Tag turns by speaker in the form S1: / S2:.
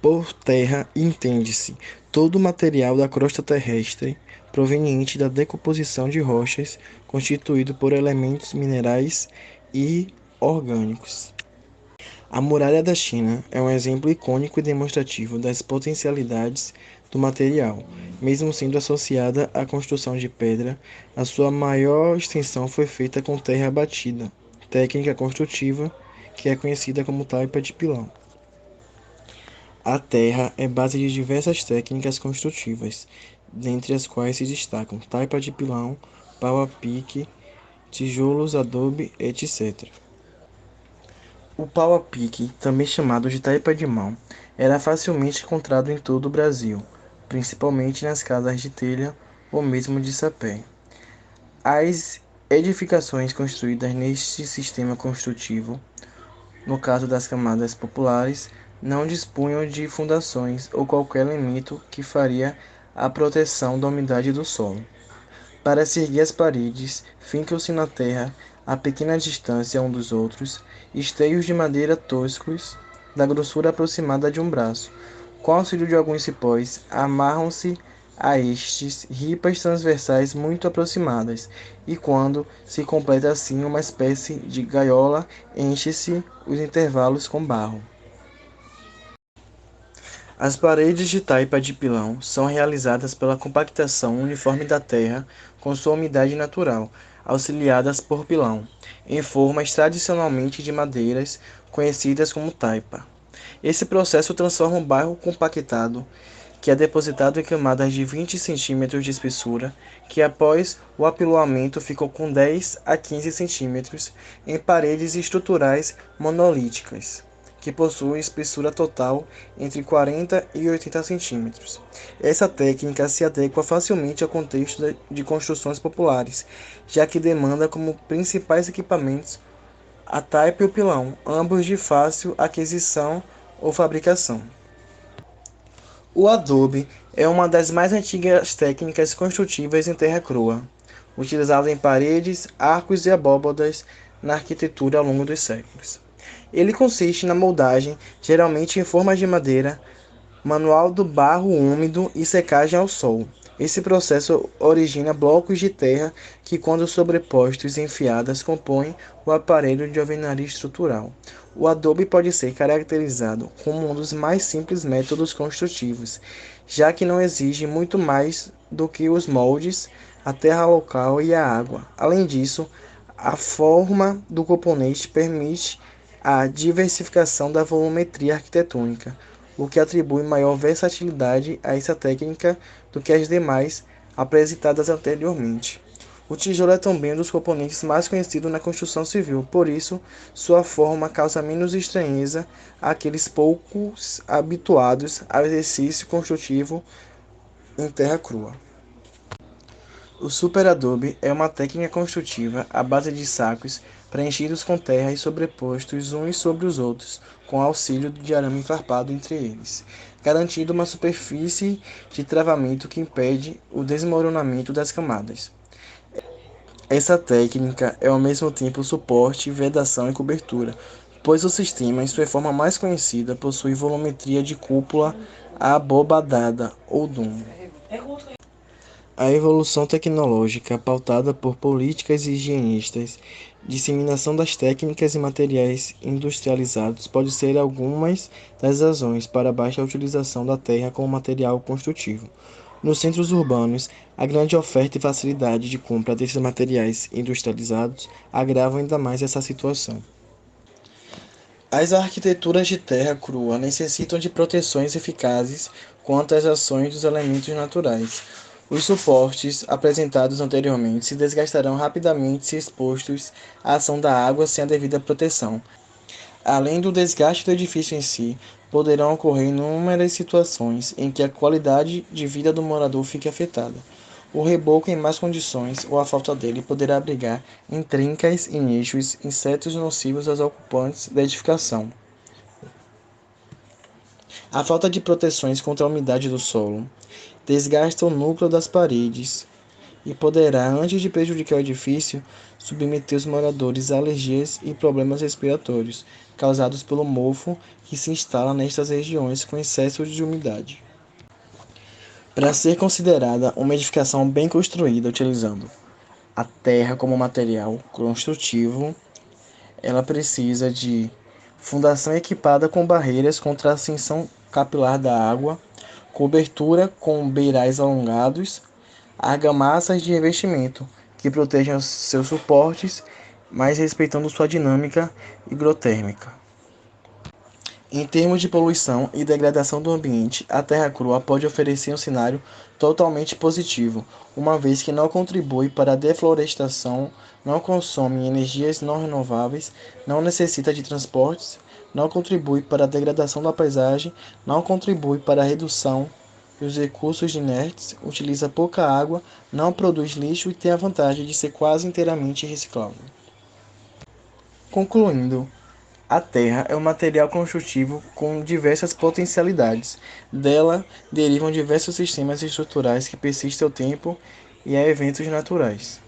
S1: Por terra, entende-se todo o material da crosta terrestre proveniente da decomposição de rochas, constituído por elementos minerais e orgânicos. A Muralha da China é um exemplo icônico e demonstrativo das potencialidades do material. Mesmo sendo associada à construção de pedra, a sua maior extensão foi feita com terra batida, técnica construtiva que é conhecida como taipa de pilão. A terra é base de diversas técnicas construtivas, dentre as quais se destacam taipa de pilão, pau a pique, tijolos, adobe, etc. O pau a pique, também chamado de taipa de mão, era facilmente encontrado em todo o Brasil, principalmente nas casas de telha ou mesmo de sapé. As edificações construídas neste sistema construtivo, no caso das camadas populares, não dispunham de fundações ou qualquer elemento que faria a proteção da umidade do solo. Para se erguer as paredes, fincam-se na terra, a pequena distância um dos outros, esteios de madeira toscos, da grossura aproximada de um braço. Com auxílio de alguns cipós, amarram-se a estes ripas transversais muito aproximadas, e quando se completa assim uma espécie de gaiola, enche-se os intervalos com barro. As paredes de taipa de pilão são realizadas pela compactação uniforme da terra com sua umidade natural, auxiliadas por pilão, em formas tradicionalmente de madeiras conhecidas como taipa. Esse processo transforma o barro compactado, que é depositado em camadas de 20 centímetros de espessura, que após o apiloamento ficou com 10 a 15 centímetros, em paredes estruturais monolíticas que possuem espessura total entre 40 e 80 centímetros. Essa técnica se adequa facilmente ao contexto de construções populares, já que demanda como principais equipamentos a taipa e o pilão, ambos de fácil aquisição ou fabricação. O adobe é uma das mais antigas técnicas construtivas em terra crua, utilizada em paredes, arcos e abóbadas na arquitetura ao longo dos séculos. Ele consiste na moldagem, geralmente em formas de madeira, manual do barro úmido e secagem ao sol. Esse processo origina blocos de terra que, quando sobrepostos e enfiadas, compõem o aparelho de alvenaria estrutural. O adobe pode ser caracterizado como um dos mais simples métodos construtivos, já que não exige muito mais do que os moldes, a terra local e a água. Além disso, a forma do componente permite a diversificação da volumetria arquitetônica, o que atribui maior versatilidade a essa técnica do que as demais apresentadas anteriormente. O tijolo é também um dos componentes mais conhecidos na construção civil, por isso, sua forma causa menos estranheza àqueles poucos habituados ao exercício construtivo em terra crua. O superadobe é uma técnica construtiva à base de sacos preenchidos com terra e sobrepostos uns sobre os outros, com auxílio de arame farpado entre eles, garantindo uma superfície de travamento que impede o desmoronamento das camadas. Essa técnica é ao mesmo tempo suporte, vedação e cobertura, pois o sistema, em sua forma mais conhecida, possui volumetria de cúpula abobadada ou dom. A evolução tecnológica, pautada por políticas higienistas, disseminação das técnicas e materiais industrializados, pode ser algumas das razões para a baixa utilização da terra como material construtivo. Nos centros urbanos, a grande oferta e facilidade de compra desses materiais industrializados agravam ainda mais essa situação. As arquiteturas de terra crua necessitam de proteções eficazes contra as ações dos elementos naturais. Os suportes apresentados anteriormente se desgastarão rapidamente se expostos à ação da água sem a devida proteção. Além do desgaste do edifício em si, poderão ocorrer inúmeras situações em que a qualidade de vida do morador fique afetada. O reboco em más condições ou a falta dele poderá abrigar em trincas e nichos insetos nocivos aos ocupantes da edificação. A falta de proteções contra a umidade do solo desgasta o núcleo das paredes, e poderá, antes de prejudicar o edifício, submeter os moradores a alergias e problemas respiratórios causados pelo mofo que se instala nestas regiões com excesso de umidade. Para ser considerada uma edificação bem construída utilizando a terra como material construtivo, ela precisa de fundação equipada com barreiras contra a ascensão capilar da água, cobertura com beirais alongados, argamassas de revestimento que protejam seus suportes, mas respeitando sua dinâmica higrotérmica. Em termos de poluição e degradação do ambiente, a terra crua pode oferecer um cenário totalmente positivo, uma vez que não contribui para a deflorestação, não consome energias não renováveis, não necessita de transportes, não contribui para a degradação da paisagem, não contribui para a redução dos recursos inertes, utiliza pouca água, não produz lixo e tem a vantagem de ser quase inteiramente reciclável. Concluindo, a Terra é um material construtivo com diversas potencialidades. Dela derivam diversos sistemas estruturais que persistem ao tempo e a eventos naturais.